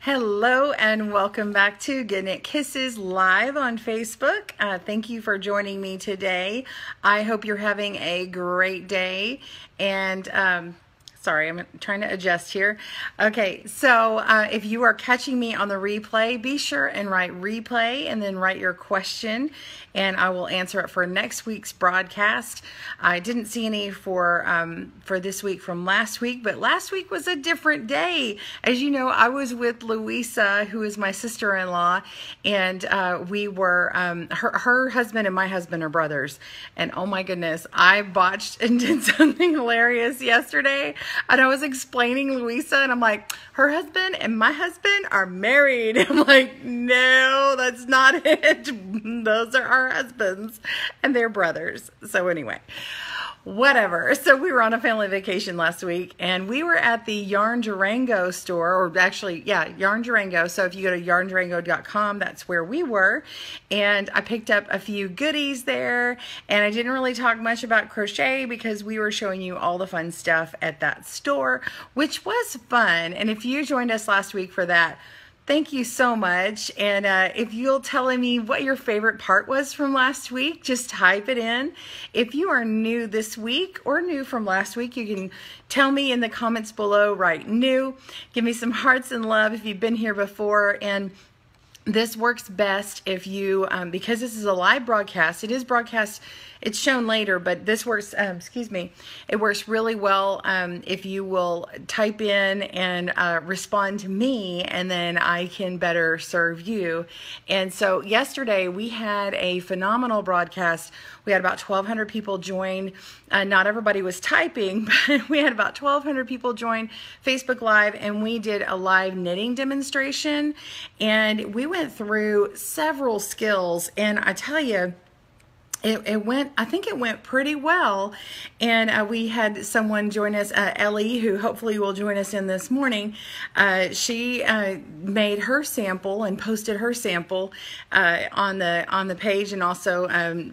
Hello and welcome back to Goodknit Kisses live on Facebook. Thank you for joining me today. I hope you're having a great day. And sorry, I'm trying to adjust here. Okay, so if you are catching me on the replay, be sure and write replay and then write your question, and I will answer it for next week's broadcast. I didn't see any for this week from last week, but last week was a different day. As you know, I was with Louisa, who is my sister-in-law, and we were, her husband and my husband are brothers, and oh my goodness, I botched and did something hilarious yesterday. And I was explaining Louisa, and I'm like, her husband and my husband are married. I'm like, no, that's not it. Those are our husbands, and they're brothers. So anyway, whatever. So we were on a family vacation last week, and we were at the YarnDurango store, or actually, yeah, YarnDurango. So if you go to YarnDurango.com, that's where we were. And I picked up a few goodies there, and I didn't really talk much about crochet because we were showing you all the fun stuff at that store, which was fun. And if you joined us last week for that, thank you so much. And if you'll tell me what your favorite part was from last week, just type it in. If you are new this week or new from last week, you can tell me in the comments below, write new. Give me some hearts and love if you've been here before. And this works best if you, because this is a live broadcast, it is broadcast, it's shown later, but this works, excuse me, it works really well if you will type in and respond to me, and then I can better serve you. And so yesterday we had a phenomenal broadcast. We had about 1,200 people join. Not everybody was typing, but we had about 1,200 people join Facebook Live, and we did a live knitting demonstration, and we went through several skills, and I tell you, I think it went pretty well. And we had someone join us, Ellie, who hopefully will join us in this morning. She made her sample and posted her sample on the page, and also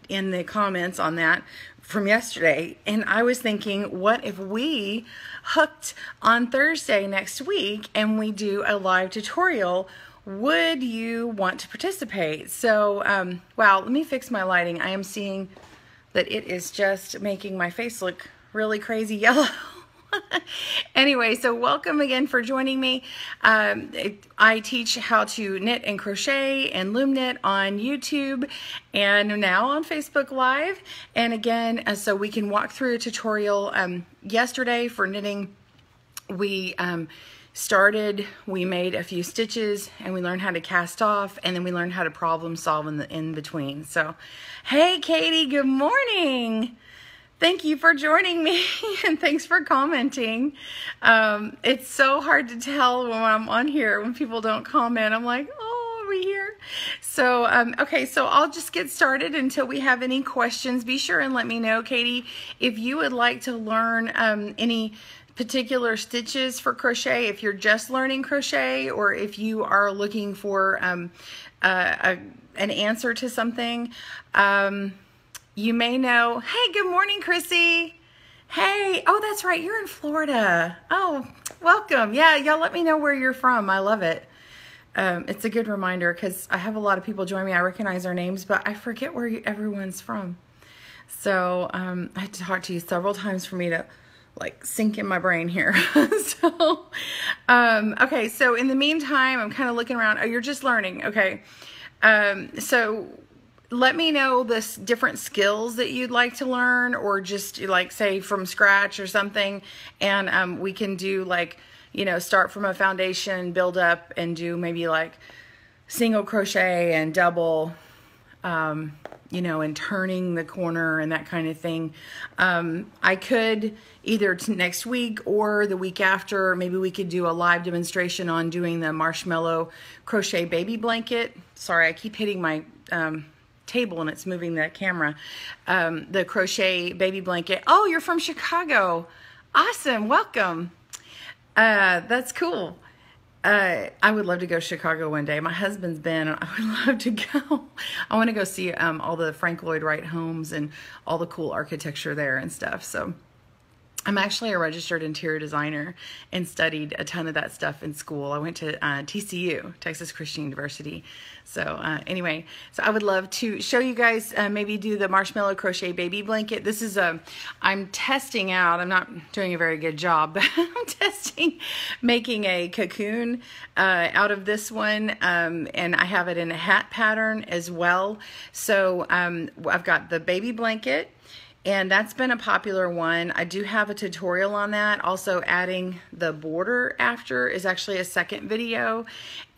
in the comments on that from yesterday. And I was thinking, what if we hooked on Thursday next week and we do a live tutorial? Would you want to participate? So, wow, let me fix my lighting. I am seeing that it is just making my face look really crazy yellow. Anyway, so welcome again for joining me. I teach how to knit and crochet and loom knit on YouTube and now on Facebook Live. And again, so we can walk through a tutorial. Yesterday for knitting, we made a few stitches, and we learned how to cast off, and then we learned how to problem solve in between. So, hey Katie, good morning. Thank you for joining me, and thanks for commenting. It's so hard to tell when I'm on here when people don't comment. I'm like, oh, are we here? So, okay, so I'll just get started until we have any questions. Be sure and let me know, Katie, if you would like to learn any particular stitches for crochet, if you're just learning crochet, or if you are looking for an answer to something. You may know, hey, good morning, Chrissy. Hey, oh, that's right, you're in Florida. Oh, welcome. Yeah, y'all let me know where you're from. I love it. It's a good reminder because I have a lot of people join me. I recognize their names, but I forget where everyone's from. So I had to talk to you several times for me to like sink in my brain here. So, okay, so in the meantime, I'm kind of looking around. Oh, you're just learning. Okay. So let me know the different skills that you'd like to learn, or just like say from scratch or something. And, we can do like, you know, start from a foundation, build up, and do maybe like single crochet and double, you know, and turning the corner and that kind of thing. I could either next week or the week after, maybe we could do a live demonstration on doing the marshmallow crochet baby blanket. Sorry, I keep hitting my table and it's moving the camera. The crochet baby blanket. Oh, you're from Chicago. Awesome, welcome. That's cool. I would love to go to Chicago one day. My husband's been, and I would love to go. I want to go see all the Frank Lloyd Wright homes and all the cool architecture there and stuff. So I'm actually a registered interior designer and studied a ton of that stuff in school. I went to TCU, Texas Christian University. So anyway, so I would love to show you guys, maybe do the marshmallow crochet baby blanket. This is I'm testing out, I'm not doing a very good job, but I'm testing making a cocoon out of this one. And I have it in a hat pattern as well. So I've got the baby blanket. And that's been a popular one. I do have a tutorial on that. Also adding the border after is actually a second video.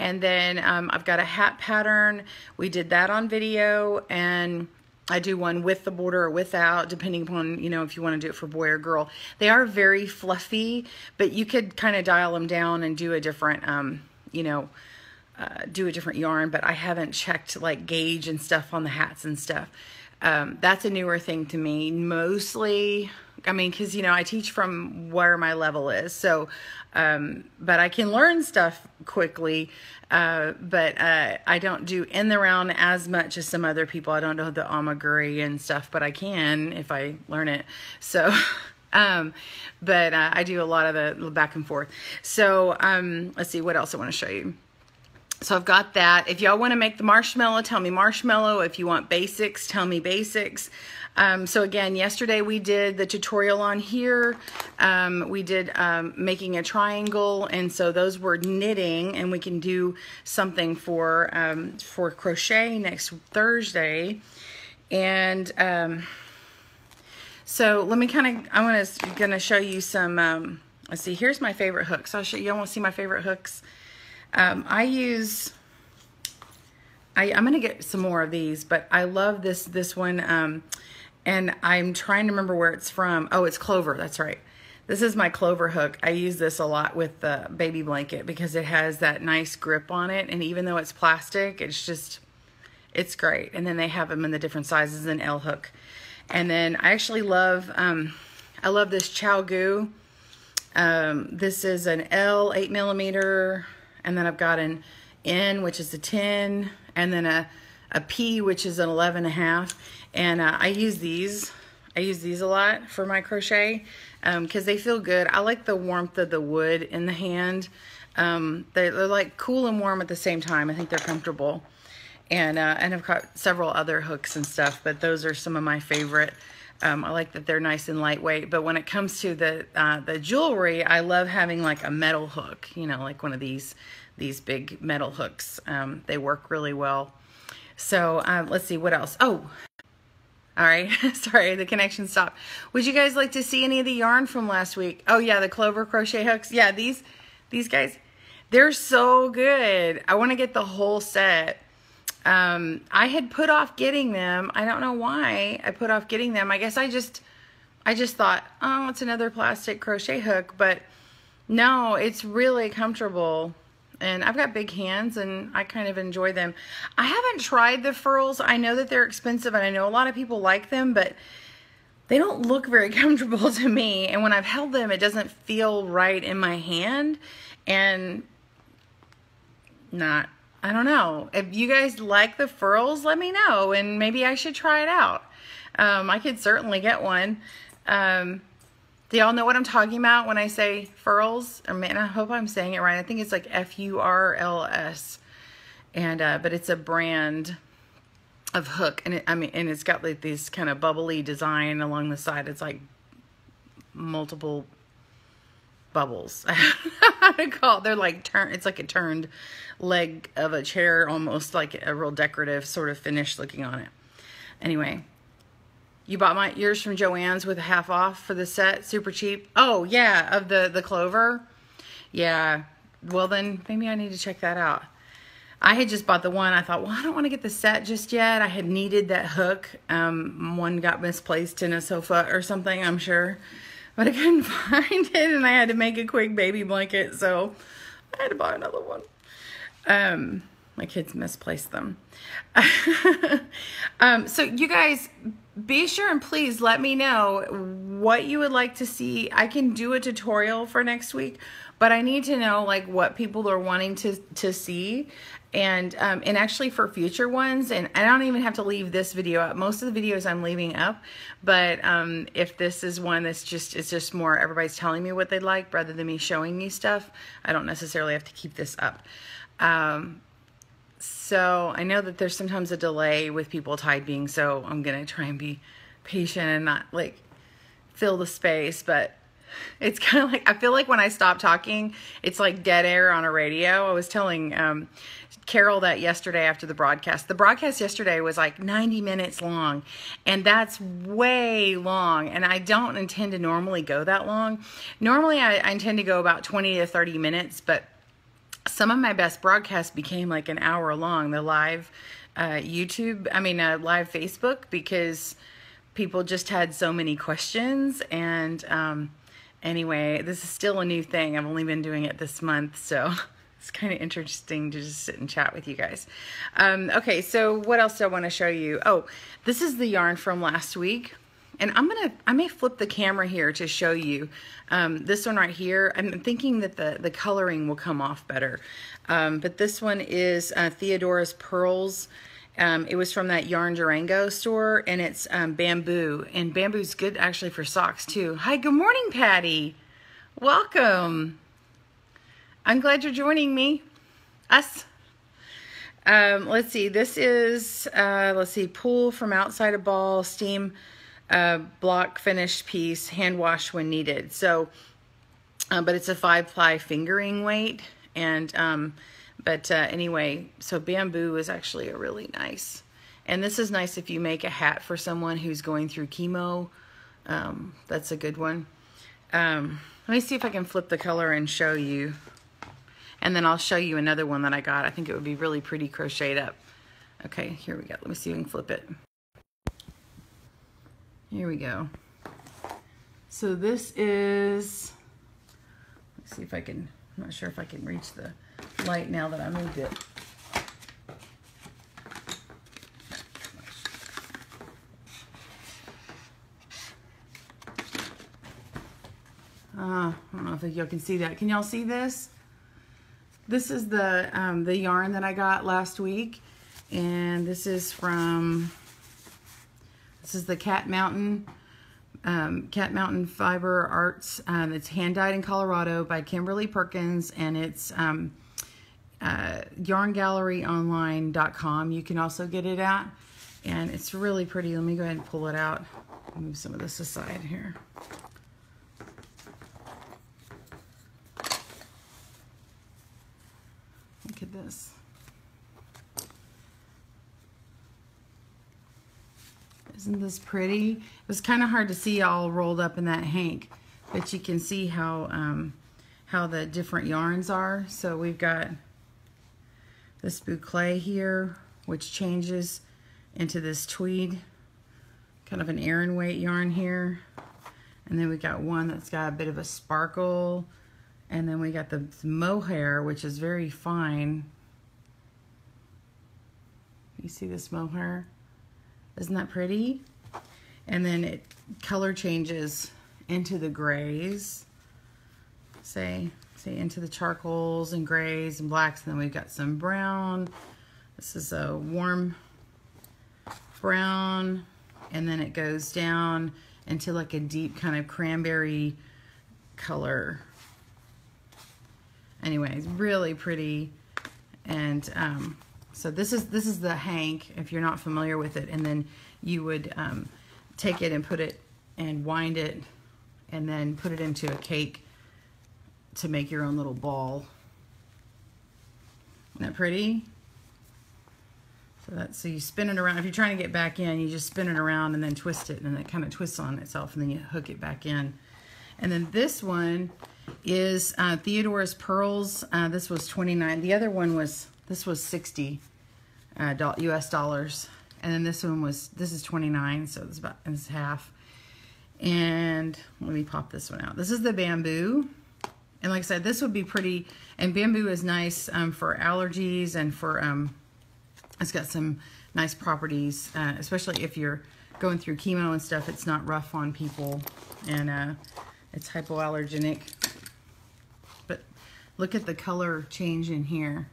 And then I've got a hat pattern. We did that on video. And I do one with the border or without, depending upon, you know, if you want to do it for boy or girl. They are very fluffy, but you could kind of dial them down and do a different, you know, do a different yarn. But I haven't checked like gauge and stuff on the hats and stuff. That's a newer thing to me, mostly, I mean, because, you know, I teach from where my level is, so, but I can learn stuff quickly, but I don't do in the round as much as some other people. I don't know the amaguri and stuff, but I can if I learn it, so, but I do a lot of the back and forth. So, let's see, what else I want to show you. So I've got that. If y'all want to make the marshmallow, tell me marshmallow. If you want basics, tell me basics. So again, yesterday we did the tutorial on here. We did making a triangle, and so those were knitting, and we can do something for crochet next Thursday. And so let me I'm gonna show you some. Let's see. Here's my favorite hooks. I'll show you. Y'all want to see my favorite hooks? I'm going to get some more of these, but I love this one, and I'm trying to remember where it's from. Oh, it's Clover. That's right. This is my Clover hook. I use this a lot with the baby blanket because it has that nice grip on it, and even though it's plastic, it's great. And then they have them in the different sizes, an L hook. And then I actually love, I love this Chow Goo. This is an L 8mm. And then I've got an N, which is a 10, and then a P, which is an 11.5. And I use these. I use these a lot for my crochet because they feel good. I like the warmth of the wood in the hand. They're like cool and warm at the same time. I think they're comfortable. And I've got several other hooks and stuff, but those are some of my favorite. I like that they're nice and lightweight. But when it comes to the jewelry, I love having like a metal hook, you know, like one of these big metal hooks. They work really well. So let's see what else. Oh, all right. Sorry, the connection stopped. Would you guys like to see any of the yarn from last week? Oh yeah, the Clover crochet hooks. Yeah, these guys, they're so good. I want to get the whole set. I had put off getting them. I don't know why I put off getting them. I guess I just thought, oh, it's another plastic crochet hook, but no, it's really comfortable. And I've got big hands and I kind of enjoy them. I haven't tried the Firls. I know that they're expensive and I know a lot of people like them, but they don't look very comfortable to me. And when I've held them, it doesn't feel right in my hand, and I don't know. If you guys like the Firls, let me know, and maybe I should try it out. I could certainly get one. Do y'all know what I'm talking about when I say Firls? I mean, I hope I'm saying it right. I think it's like F-U-R-L-S. And but it's a brand of hook, and and it's got like this kind of bubbly design along the side. It's like multiple bubbles. I don't know how to call it. They're like it's like a turned leg of a chair, almost like a real decorative sort of finish looking on it. Anyway, you bought yours from Joann's with a half off for the set, super cheap. Oh yeah, of the Clover. Yeah, well then maybe I need to check that out. I had just bought the one. I thought, well, I don't want to get the set just yet. I had needed that hook. One got misplaced in a sofa or something, I'm sure. But I couldn't find it, and I had to make a quick baby blanket, so I had to buy another one. My kids misplaced them. So you guys, be sure and please let me know what you would like to see. I can do a tutorial for next week, but I need to know like what people are wanting to see. And actually for future ones, and I don't even have to leave this video up. Most of the videos I'm leaving up, but if this is one that's it's just more everybody's telling me what they like rather than me showing you stuff, I don't necessarily have to keep this up. So I know that there's sometimes a delay with people typing, so I'm gonna try and be patient and not like fill the space, but it's kind of like, I feel like when I stop talking, it's like dead air on a radio. I was telling Carol that yesterday after the broadcast. The broadcast yesterday was like 90 minutes long, and that's way long, and I don't intend to normally go that long. Normally I intend to go about 20 to 30 minutes, but some of my best broadcasts became like an hour long, the live live Facebook, because people just had so many questions. And anyway, this is still a new thing. I've only been doing it this month, so it's kind of interesting to just sit and chat with you guys. Okay, so what else do I want to show you? Oh, this is the yarn from last week. And I may flip the camera here to show you this one right here. I'm thinking that the coloring will come off better. But this one is Theodora's Pearls. It was from that YarnDurango store, and it's bamboo. And bamboo's good actually for socks too. Hi, good morning, Patty. Welcome. I'm glad you're joining me. Us. Let's see. This is, pull from outside a ball, steam block finished piece, hand wash when needed. So, but it's a 5-ply fingering weight. And, anyway, so bamboo is actually a really nice, and this is nice if you make a hat for someone who's going through chemo. That's a good one. Let me see if I can flip the color and show you. And then I'll show you another one that I got. I think it would be really pretty crocheted up. Okay, here we go. Let me see if we can flip it. Here we go. So this is, let's see if I can, I'm not sure if I can reach the light now that I moved it. I don't know if y'all can see that. Can y'all see this? This is the yarn that I got last week, and this is the Cat Mountain Fiber Arts. It's hand dyed in Colorado by Kimberly Perkins, and it's YarnGalleryOnline.com. You can also get it at, and it's really pretty. Let me go ahead and pull it out. Move some of this aside here. Look at this. Isn't this pretty? It was kind of hard to see all rolled up in that hank, but you can see how the different yarns are. So we've got this boucle here, which changes into this tweed, kind of an Aran weight yarn here. And then we got one that's got a bit of a sparkle. And then we got the mohair, which is very fine. You see this mohair? Isn't that pretty? And then it color changes into the grays. Say into the charcoals and grays and blacks. And then we've got some brown. This is a warm brown. And then it goes down into like a deep kind of cranberry color. Anyway, it's really pretty. And so this is the hank, if you're not familiar with it. And then you would take it and put it and wind it and then put it into a cake to make your own little ball. Isn't that pretty? So you spin it around. If you're trying to get back in, you just spin it around and then twist it, and it kind of twists on itself, and then you hook it back in. And then this one is Theodora's Pearls. This was $29. The other one was, this was $60 US dollars. And then this is $29, so it's half. And let me pop this one out. This is the bamboo. And like I said, this would be pretty, and bamboo is nice for allergies and for, it's got some nice properties, especially if you're going through chemo and stuff. It's not rough on people, and it's hypoallergenic. But look at the color change in here.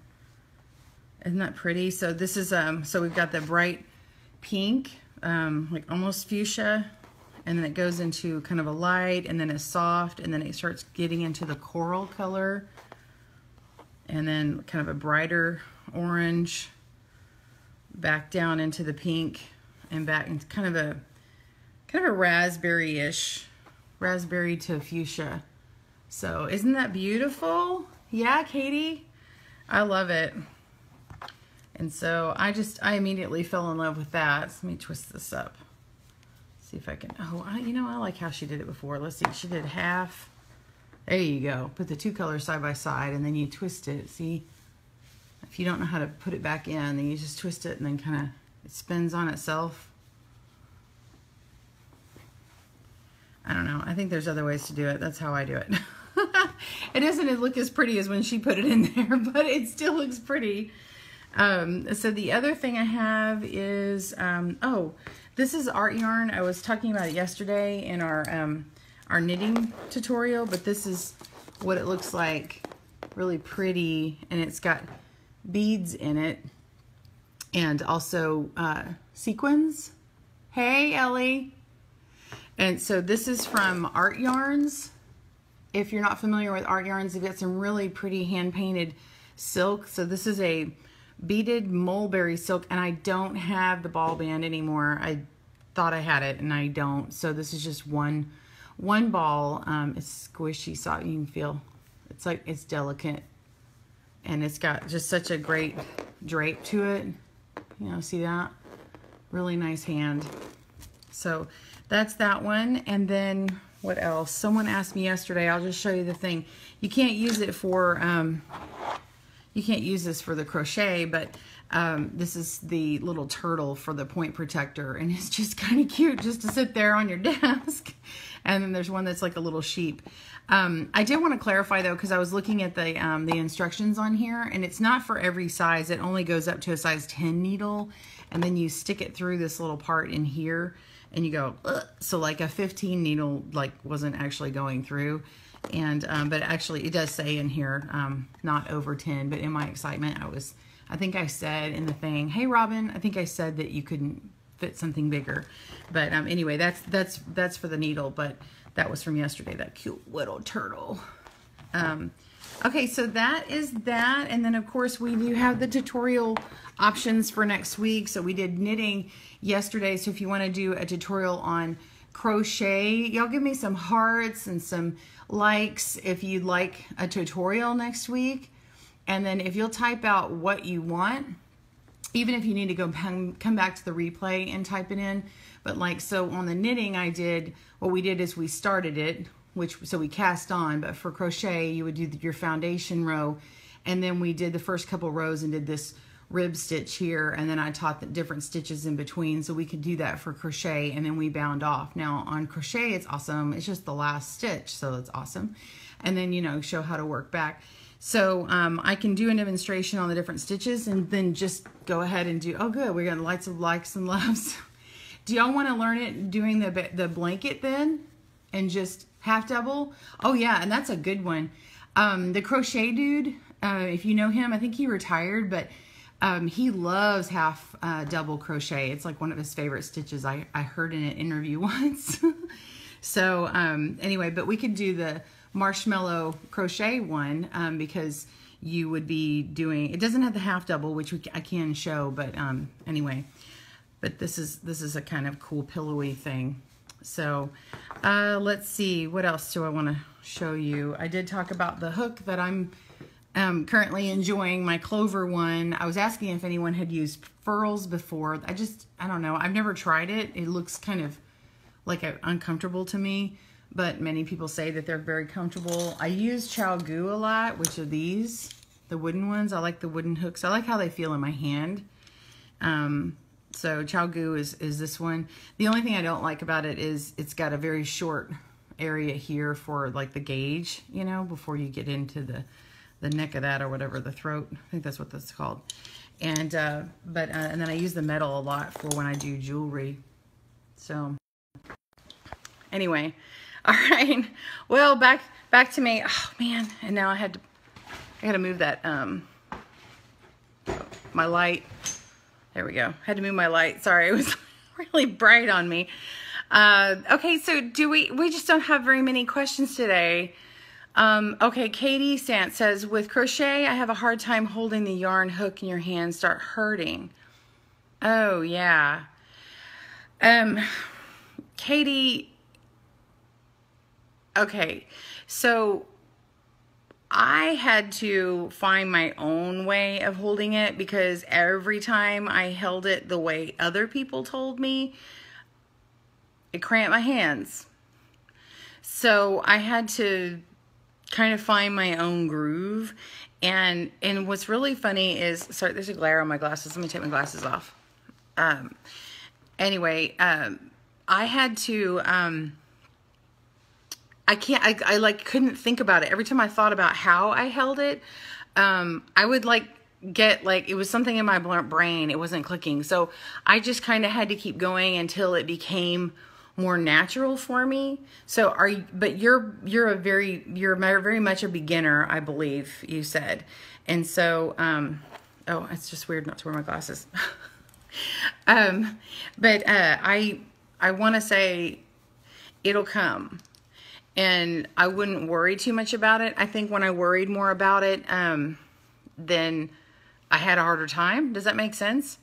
Isn't that pretty? So this is, so we've got the bright pink, like almost fuchsia, and then it goes into kind of a light, and then a soft, and then it starts getting into the coral color, and then kind of a brighter orange, back down into the pink, and back into kind of a raspberry-ish, raspberry to fuchsia. So isn't that beautiful? Yeah, Katie? I love it. And so I immediately fell in love with that. So let me twist this up. See if I can, you know, I like how she did it before. Let's see, she did half. There you go. Put the two colors side by side, and then you twist it. See, if you don't know how to put it back in, then you just twist it, and then kind of, it spins on itself. I don't know. I think there's other ways to do it. That's how I do it. It doesn't look as pretty as when she put it in there, but it still looks pretty. So the other thing I have is, this is art yarn. I was talking about it yesterday in our knitting tutorial, but this is what it looks like. Really pretty, and it's got beads in it, and also sequins. Hey, Ellie. And so this is from Art Yarns. If you're not familiar with Art Yarns, they've got some really pretty hand-painted silk. So this is a beaded mulberry silk, and I don't have the ball band anymore. I thought I had it, and I don't. So this is just one ball. It's squishy, so you can feel it's delicate, and it's got just such a great drape to it. You know, see that? Really nice hand. So that's that one. And then what else? Someone asked me yesterday. I'll just show you the thing. You can't use it for you can't use this for the crochet, but this is the little turtle for the point protector, and it's just kind of cute just to sit there on your desk. And then there's one that's like a little sheep. I did want to clarify though, because I was looking at the instructions on here, and it's not for every size. It only goes up to a size 10 needle, and then you stick it through this little part in here, and you go, ugh. So like a 15 needle like wasn't actually going through. And but actually it does say in here not over 10, but in my excitement I think I said in the thing, hey Robin, I think I said that you couldn't fit something bigger. But anyway, that's for the needle, but that was from yesterday, that cute little turtle. Okay, so that is that. And then of course we do have the tutorial options for next week. So we did knitting yesterday. So if you want to do a tutorial on crochet, y'all give me some hearts and some likes if you'd like a tutorial next week. And then if you'll type out what you want, even if you need to go come back to the replay and type it in. But like, so on the knitting what we did is we started it, so we cast on, but for crochet you would do your foundation row, and then we did the first couple rows and did this rib stitch here, and then I taught the different stitches in between, so we could do that for crochet, and then we bound off. Now on crochet it's awesome, it's just the last stitch, so it's awesome. And then, you know, show how to work back. So I can do a demonstration on the different stitches, and then just go ahead and do, oh good, we got lots of likes and loves. Do y'all want to learn it doing the blanket then, and just half double? Oh yeah, and that's a good one. The crochet dude, if you know him, I think he retired, but he loves half double crochet. It's like one of his favorite stitches. I heard in an interview once. So anyway, but we could do the marshmallow crochet one because you would be doing, it doesn't have the half double, which I can show, but anyway, but this is a kind of cool pillowy thing. So let's see, what else do I want to show you? I did talk about the hook that I'm currently enjoying, my clover one. I was asking if anyone had used Firls before. I don't know. I've never tried it. It looks kind of like uncomfortable to me, but many people say that they're very comfortable. I use ChowGoo a lot, which are these, the wooden ones. I like the wooden hooks. I like how they feel in my hand. So ChowGoo is this one. The only thing I don't like about it is it's got a very short area here for like the gauge, you know, before you get into the neck of that or whatever, the throat. I think that's what that's called. And and then I use the metal a lot for when I do jewelry. So anyway, all right. Well, back to me. Oh man, and now I got to move that my light. There we go. Had to move my light. Sorry, it was really bright on me. Okay, so we just don't have very many questions today. Okay, Katie Sant says, with crochet, I have a hard time holding the yarn hook in your hand start hurting. Oh, yeah. Katie, okay, so I had to find my own way of holding it because every time I held it the way other people told me, it cramped my hands. So I had to kind of find my own groove. And what's really funny is, sorry, there's a glare on my glasses. Let me take my glasses off. Anyway, I had to, I like couldn't think about it. Every time I thought about how I held it, I would get it was something in my brain. It wasn't clicking. So I just kind of had to keep going until it became more natural for me. So you're very much a beginner, I believe you said. And so, oh, it's just weird not to wear my glasses. But I want to say it'll come. And I wouldn't worry too much about it. I think when I worried more about it, then I had a harder time. Does that make sense?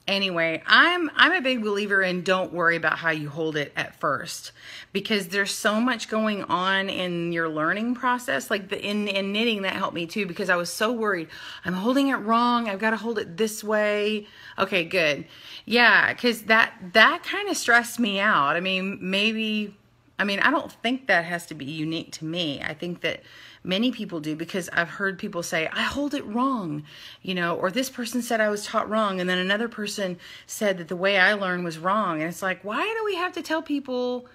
Anyway, I'm a big believer in don't worry about how you hold it at first, because there's so much going on in your learning process. Like in knitting, that helped me too, because I was so worried. I'm holding it wrong. I've got to hold it this way. Okay, good. Yeah, because that kind of stressed me out. I mean, I don't think that has to be unique to me. I think that many people do, because I've heard people say, I hold it wrong, or this person said I was taught wrong, and then another person said that the way I learned was wrong. And it's like, why do we have to tell people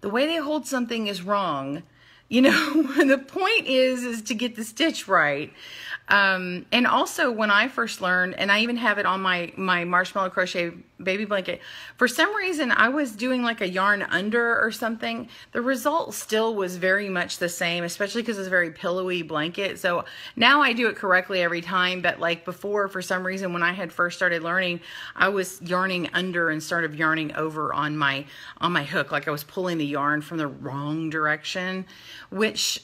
the way they hold something is wrong? The point is to get the stitch right. And also when I first learned, and I even have it on my marshmallow crochet baby blanket, for some reason I was doing like a yarn under or something. The result still was very much the same, especially because it's a very pillowy blanket. So now I do it correctly every time. But like before, for some reason, when I had first started learning, I was yarning under instead of yarning over on my hook. Like I was pulling the yarn from the wrong direction, which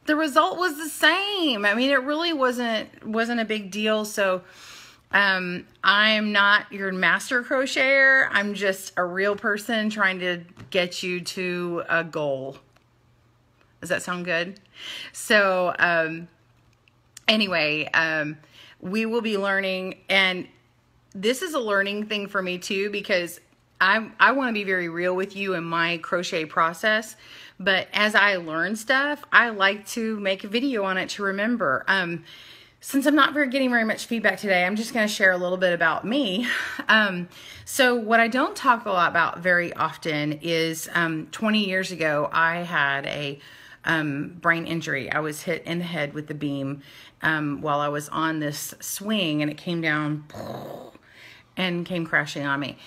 the result was the same. I mean, it really wasn't a big deal. So I'm not your master crocheter. I'm just a real person trying to get you to a goal. Does that sound good? So anyway, we will be learning, and this is a learning thing for me too, because I want to be very real with you in my crochet process. But as I learn stuff, I like to make a video on it to remember. Since I'm not getting very much feedback today, I'm just going to share a little bit about me. So what I don't talk a lot about very often is 20 years ago, I had a brain injury. I was hit in the head with the beam while I was on this swing, and it came down and came crashing on me.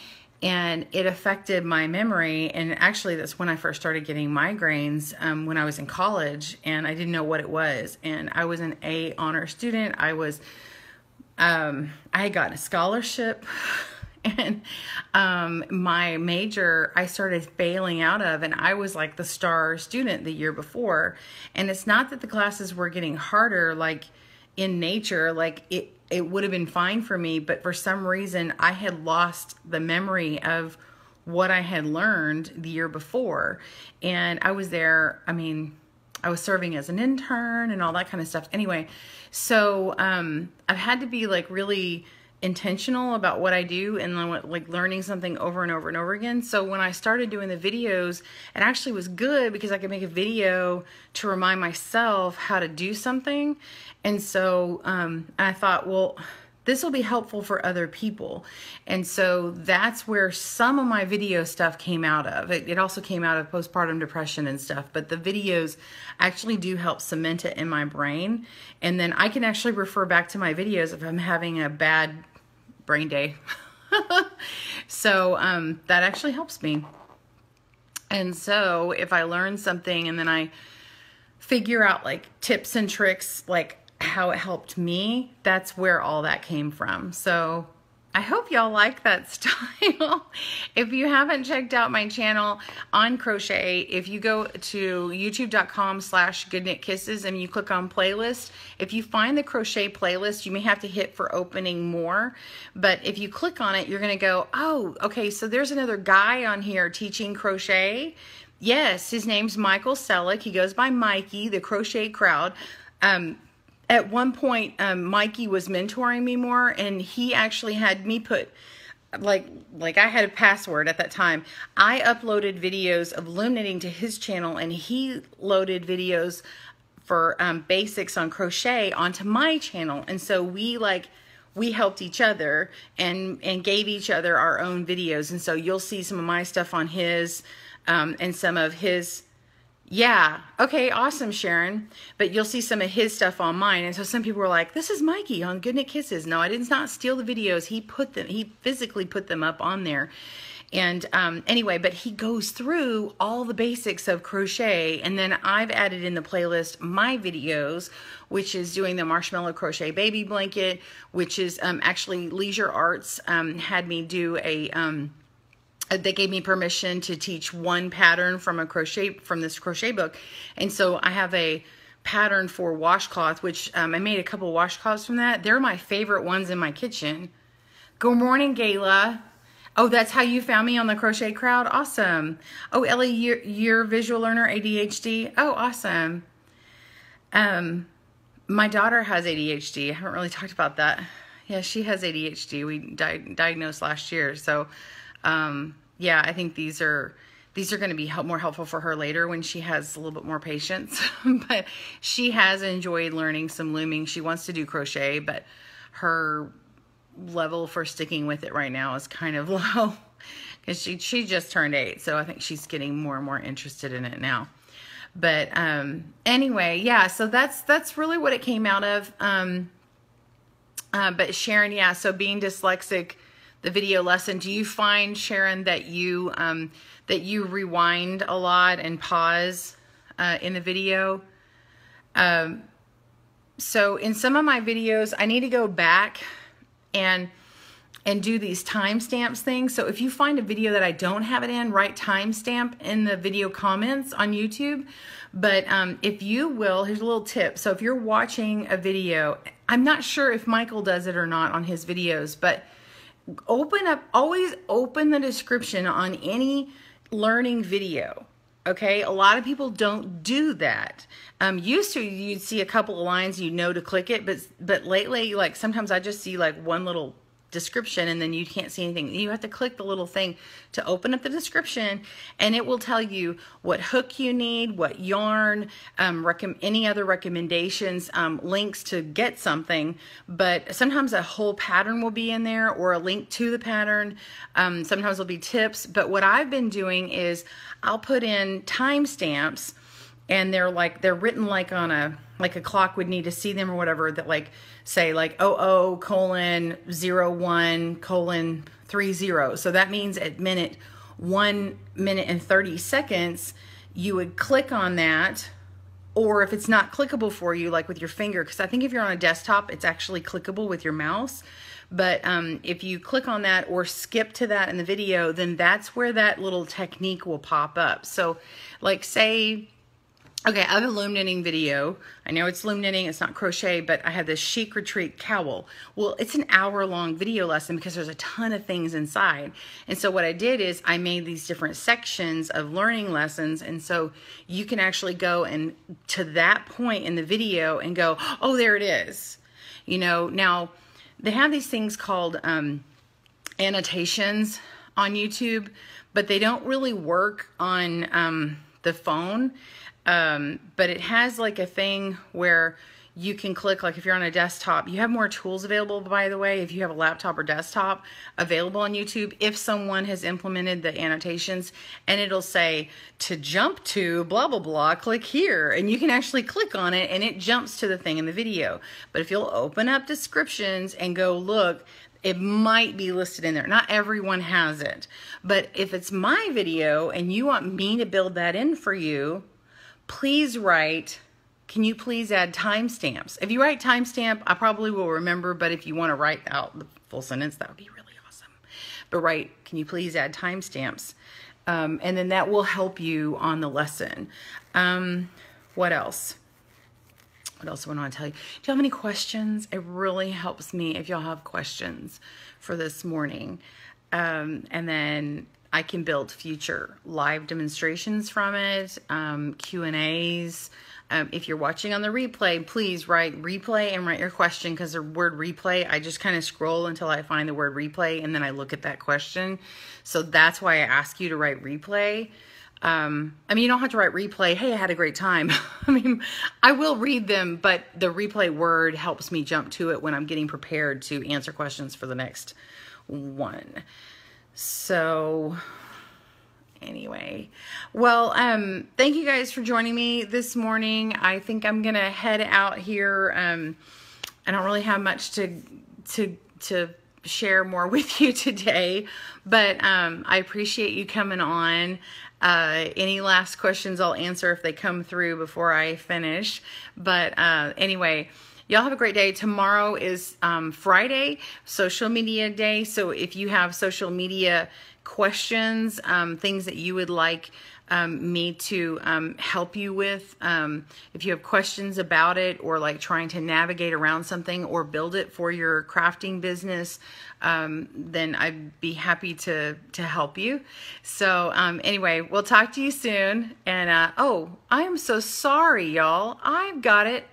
And it affected my memory, and actually that's when I first started getting migraines when I was in college, and I didn't know what it was. And I was an A honor student. I had gotten a scholarship, and my major I started failing out of, and I was like the star student the year before. And it's not that the classes were getting harder, like in nature, like it would have been fine for me, but for some reason I had lost the memory of what I had learned the year before. And I was there, I was serving as an intern and all that kind of stuff. Anyway, so I've had to be like really intentional about what I do, and like learning something over and over and over again. So when I started doing the videos, it actually was good because I could make a video to remind myself how to do something. And so I thought, well, this will be helpful for other people. And so that's where some of my video stuff came out of. It also came out of postpartum depression and stuff, but the videos actually do help cement it in my brain. And then I can actually refer back to my videos if I'm having a bad brain day. So that actually helps me. And so if I learn something and then I figure out like tips and tricks, like how it helped me, that's where all that came from. So I hope y'all like that style. If you haven't checked out my channel on crochet, if you go to youtube.com/goodknitKisses and you click on playlist, if you find the crochet playlist, you may have to hit for opening more, but if you click on it, you're gonna go, oh, okay, so there's another guy on here teaching crochet. Yes, his name's Michael Selleck. He goes by Mikey, the Crochet Crowd. At one point, Mikey was mentoring me more, and he actually had me put, like I had a password at that time. I uploaded videos of loom knitting to his channel, and he loaded videos for basics on crochet onto my channel. And so we helped each other and gave each other our own videos. And so you'll see some of my stuff on his, and some of his. Yeah. Okay. Awesome, Sharon. But you'll see some of his stuff on mine. And so some people were like, this is Mikey on Good Knit Kisses. No, I did not steal the videos. He physically put them up on there. And anyway, but he goes through all the basics of crochet. And then I've added in the playlist my videos, which is doing the marshmallow crochet baby blanket, which is actually Leisure Arts had me do a, they gave me permission to teach one pattern from this crochet book. And so I have a pattern for washcloth, which I made a couple washcloths from that. They're my favorite ones in my kitchen. Good morning, Gayla. Oh, that's how you found me on the Crochet Crowd? Awesome. Oh, Ellie, you're a visual learner, ADHD. Oh, awesome. My daughter has ADHD. I haven't really talked about that. Yeah, she has ADHD. We diagnosed last year. So, yeah, I think these are going to be more helpful for her later when she has a little bit more patience. But she has enjoyed learning some looming. She wants to do crochet, but her level for sticking with it right now is kind of low because she just turned 8. So I think she's getting more and more interested in it now. But anyway, yeah, so that's really what it came out of. But Sharon, yeah, so being dyslexic, the video lesson, do you find, Sharon, that you rewind a lot and pause in the video? So in some of my videos, I need to go back and do these timestamps things. So if you find a video that I don't have it in, write timestamp in the video comments on YouTube. But if you will, here's a little tip. So if you're watching a video, I'm not sure if Michael does it or not on his videos, but always open the description on any learning video. Okay, a lot of people don't do that. Used to, you'd see a couple of lines, you know to click it, but lately, like sometimes I just see like one little description and then you can't see anything. You have to click the little thing to open up the description, and it will tell you what hook you need, what yarn, any other recommendations, links to get something. But sometimes a whole pattern will be in there or a link to the pattern. Sometimes there'll be tips. But what I've been doing is I'll put in timestamps, and they're written like on a clock would need to see them or whatever, that like say like 00:01:30. So that means at 1 minute and 30 seconds, you would click on that. Or if it's not clickable for you, like with your finger, because I think if you're on a desktop, it's actually clickable with your mouse. But if you click on that or skip to that in the video, then that's where that little technique will pop up. So like say, okay, I have a loom knitting video. I know it's loom knitting, it's not crochet, but I have this chic retreat cowl. Well, it's an hour-long video lesson because there's a ton of things inside. And so what I did is I made these different sections of learning lessons, and so you can actually go and to that point in the video and go, oh, there it is. You know, now they have these things called annotations on YouTube, but they don't really work on the phone. But it has like a thing where you can click, like if you're on a desktop, you have more tools available, by the way, if you have a laptop or desktop available on YouTube, if someone has implemented the annotations, and it'll say to jump to blah, blah, blah, click here, and you can actually click on it and it jumps to the thing in the video. But if you'll open up descriptions and go look, it might be listed in there. Not everyone has it, but if it's my video and you want me to build that in for you, please write can you please add timestamps? If you write timestamp, I probably will remember, but if you want to write out the full sentence, that would be really awesome. But write, can you please add timestamps? And then that will help you on the lesson. What else? What else do I want to tell you? Do you have any questions? It really helps me if y'all have questions for this morning. And then I can build future live demonstrations from it, Q&As. If you're watching on the replay, please write replay and write your question, because the word replay, I just kind of scroll until I find the word replay and then I look at that question. So that's why I ask you to write replay. I mean, you don't have to write replay, hey, I had a great time. I mean, I will read them, but the replay word helps me jump to it when I'm getting prepared to answer questions for the next one. So anyway, well, thank you guys for joining me this morning. I think I'm going to head out here. I don't really have much to share more with you today, but I appreciate you coming on. Any last questions I'll answer if they come through before I finish. But anyway, y'all have a great day. Tomorrow is Friday, social media day. So if you have social media questions, things that you would like me to help you with, if you have questions about it, or like trying to navigate around something or build it for your crafting business, then I'd be happy to help you. So anyway, we'll talk to you soon. And oh, I am so sorry, y'all. I've got it.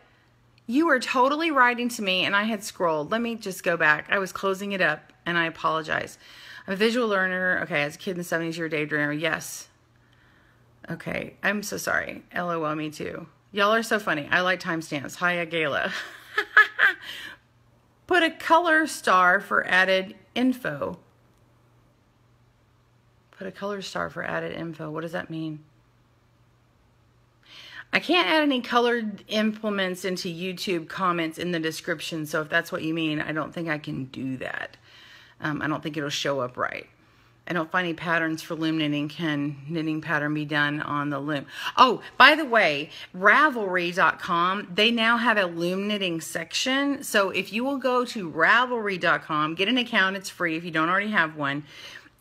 You were totally writing to me and I had scrolled. Let me just go back. I was closing it up and I apologize. I'm a visual learner. Okay, as a kid in the 70s, you're a daydreamer. Yes. Okay, I'm so sorry. LOL, me too. Y'all are so funny. I like timestamps. Hiya, Gayla. Put a color star for added info. Put a color star for added info. What does that mean? I can't add any colored implements into YouTube comments in the description. So if that's what you mean, I don't think I can do that. I don't think it'll show up right. I don't find any patterns for loom knitting. Can knitting pattern be done on the loom? Oh, by the way, Ravelry.com, they now have a loom knitting section. So if you will go to Ravelry.com, get an account, it's free if you don't already have one.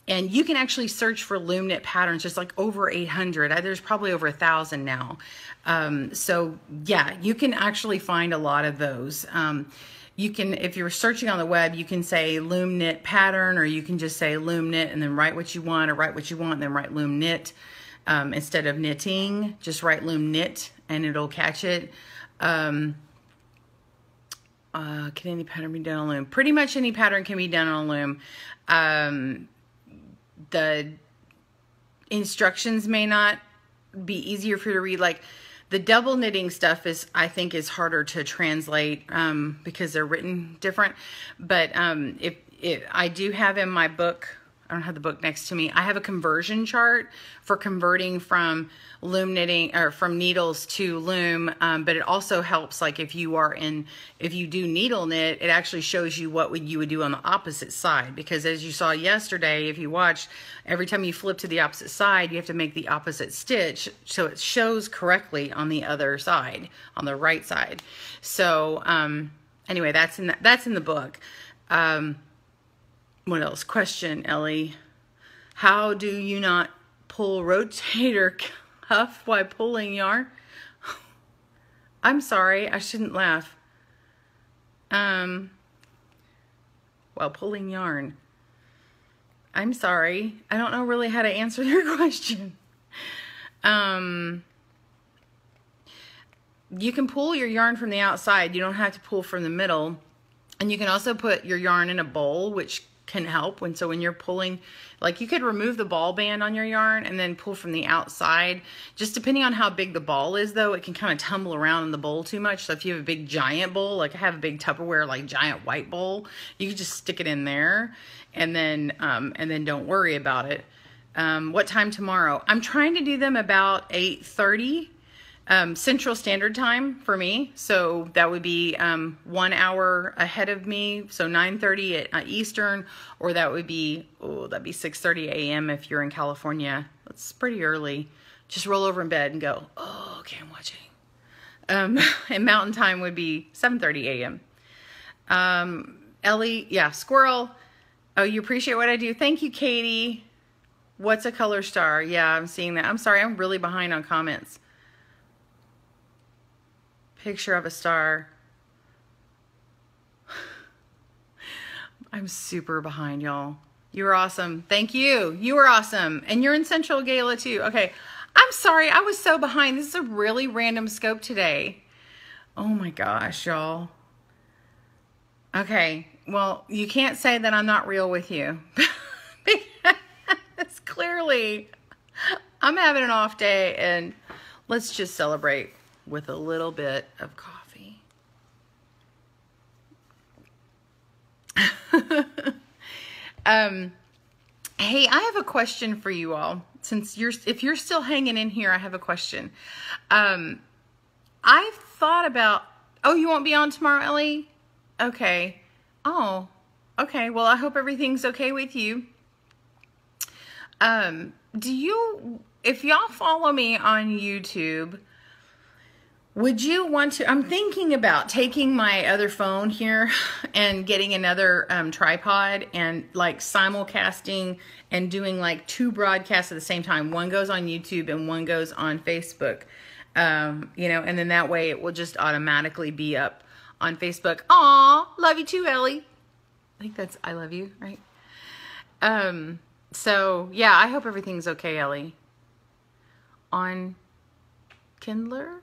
And you can actually search for loom knit patterns. There's like over 800. There's probably over 1,000 now. So yeah, you can actually find a lot of those. You can, if you're searching on the web, you can say loom knit pattern, or you can just say loom knit and then write what you want, or write what you want and then write loom knit. Instead of knitting, just write loom knit and it'll catch it. Can any pattern be done on loom? Pretty much any pattern can be done on loom. The instructions may not be easier for you to read. Like the double knitting stuff is, I think, is harder to translate because they're written different. But if I do have in my book, I don't have the book next to me, I have a conversion chart for converting from loom knitting, or from needles to loom. But it also helps, like if you do needle knit, it actually shows you what you would do on the opposite side. Because as you saw yesterday, if you watched, every time you flip to the opposite side, you have to make the opposite stitch so it shows correctly on the other side, on the right side. So anyway, that's in the book. What else? Question, Ellie. How do you not pull rotator cuff while pulling yarn? I'm sorry, I shouldn't laugh. While pulling yarn. I'm sorry. I don't know really how to answer your question. You can pull your yarn from the outside. You don't have to pull from the middle. And you can also put your yarn in a bowl, which can help when you're pulling, like you could remove the ball band on your yarn and then pull from the outside. Just depending on how big the ball is, though, it can kind of tumble around in the bowl too much. So if you have a big giant bowl, like I have a big Tupperware, like giant white bowl, you can just stick it in there and then don't worry about it. What time tomorrow? I'm trying to do them about 8:30 Central Standard Time for me. So that would be 1 hour ahead of me. So 9:30 at Eastern, or that would be, that'd be 6:30 a.m. if you're in California. That's pretty early. Just roll over in bed and go, oh, okay, I'm watching. And Mountain Time would be 7:30 a.m. Ellie, yeah, squirrel. Oh, you appreciate what I do. Thank you, Katie. What's a color star? Yeah, I'm seeing that. I'm sorry, I'm really behind on comments. Picture of a star. I'm super behind, y'all. You were awesome. Thank you. You were awesome. And you're in Central Gala too. Okay. I'm sorry. I was so behind. This is a really random scope today. Oh my gosh, y'all. Okay. Well, you can't say that I'm not real with you. Because clearly I'm having an off day, and let's just celebrate with a little bit of coffee. Hey, I have a question for you all. If you're still hanging in here, I have a question. I've thought about, oh, you won't be on tomorrow, Ellie? Okay. Oh, okay. Well, I hope everything's okay with you. If y'all follow me on YouTube, would you want to, I'm thinking about taking my other phone here and getting another tripod and like simulcasting and doing like 2 broadcasts at the same time. One goes on YouTube and one goes on Facebook, you know, and then that way it will just automatically be up on Facebook. Aw, love you too, Ellie. I think that's, I love you, right? So yeah, I hope everything's okay, Ellie. On Kindler?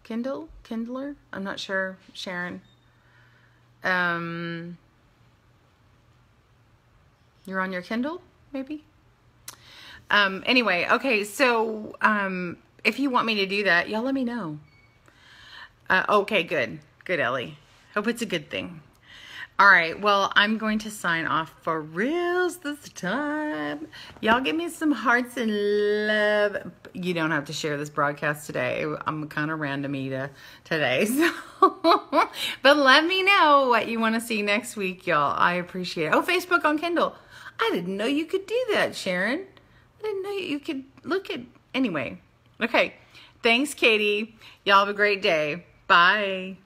Kindler? I'm not sure, Sharon. You're on your Kindle, maybe? Anyway, okay, so, if you want me to do that, y'all let me know. Okay, good. Good, Ellie. Hope it's a good thing. All right, well, I'm going to sign off for reals this time. Y'all give me some hearts and love. You don't have to share this broadcast today. I'm kind of random-y today. So. But let me know what you want to see next week, y'all. I appreciate it. Oh, Facebook on Kindle. I didn't know you could do that, Sharon. I didn't know you could look at... Anyway. Okay. Thanks, Katie. Y'all have a great day. Bye.